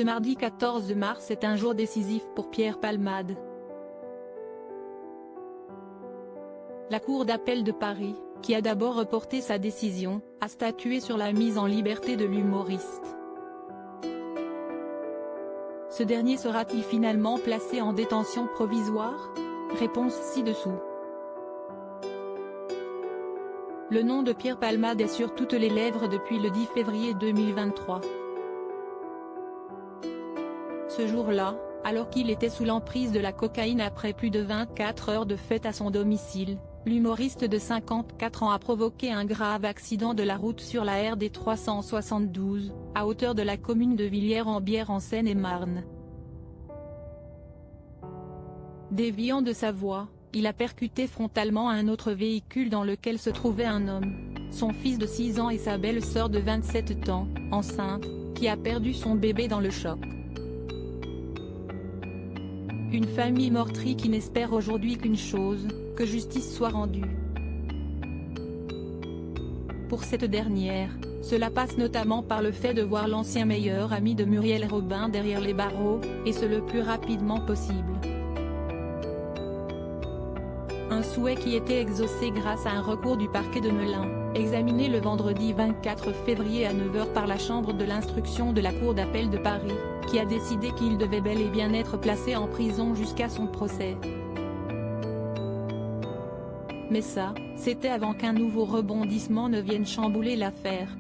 Ce mardi 14 mars est un jour décisif pour Pierre Palmade. La Cour d'appel de Paris, qui a d'abord reporté sa décision, a statué sur la mise en liberté de l'humoriste. Ce dernier sera-t-il finalement placé en détention provisoire? Réponse ci-dessous. Le nom de Pierre Palmade est sur toutes les lèvres depuis le 10 février 2023. Ce jour-là, alors qu'il était sous l'emprise de la cocaïne après plus de 24 heures de fête à son domicile, l'humoriste de 54 ans a provoqué un grave accident de la route sur la RD 372, à hauteur de la commune de Villiers-en-Bière en Seine-et-Marne. Déviant de sa voie, il a percuté frontalement un autre véhicule dans lequel se trouvait un homme, son fils de 6 ans et sa belle-sœur de 27 ans, enceinte, qui a perdu son bébé dans le choc. Une famille meurtrie qui n'espère aujourd'hui qu'une chose, que justice soit rendue. Pour cette dernière, cela passe notamment par le fait de voir l'ancien meilleur ami de Muriel Robin derrière les barreaux, et ce le plus rapidement possible. Un souhait qui était exaucé grâce à un recours du parquet de Melun, examiné le vendredi 24 février à 9 h par la chambre de l'instruction de la Cour d'appel de Paris, qui a décidé qu'il devait bel et bien être placé en prison jusqu'à son procès. Mais ça, c'était avant qu'un nouveau rebondissement ne vienne chambouler l'affaire.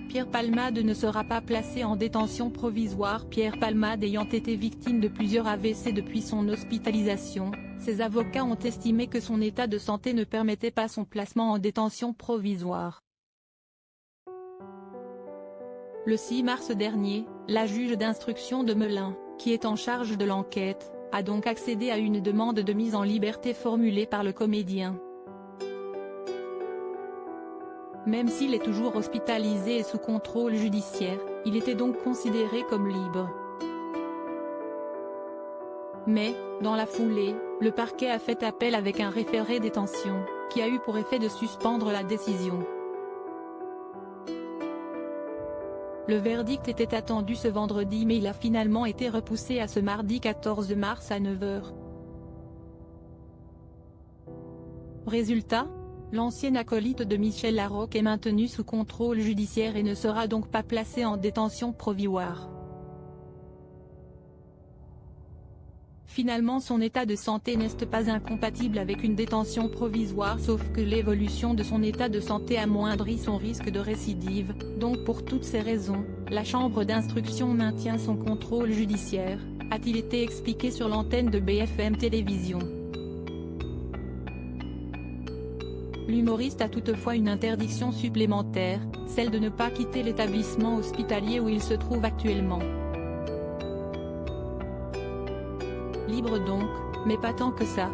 Pierre Palmade ne sera pas placé en détention provisoire. Pierre Palmade ayant été victime de plusieurs AVC depuis son hospitalisation, ses avocats ont estimé que son état de santé ne permettait pas son placement en détention provisoire. Le 6 mars dernier, la juge d'instruction de Melun, qui est en charge de l'enquête, a donc accédé à une demande de mise en liberté formulée par le comédien. Même s'il est toujours hospitalisé et sous contrôle judiciaire, il était donc considéré comme libre. Mais, dans la foulée, le parquet a fait appel avec un référé détention, qui a eu pour effet de suspendre la décision. Le verdict était attendu ce vendredi mais il a finalement été repoussé à ce mardi 14 mars à 9 h. Résultat, l'ancien acolyte de Michel Larocque est maintenu sous contrôle judiciaire et ne sera donc pas placé en détention provisoire. Finalement son état de santé n'est pas incompatible avec une détention provisoire sauf que l'évolution de son état de santé amoindrit son risque de récidive, donc pour toutes ces raisons, la chambre d'instruction maintient son contrôle judiciaire, a-t-il été expliqué sur l'antenne de BFM Télévision. L'humoriste a toutefois une interdiction supplémentaire, celle de ne pas quitter l'établissement hospitalier où il se trouve actuellement. Libre donc, mais pas tant que ça.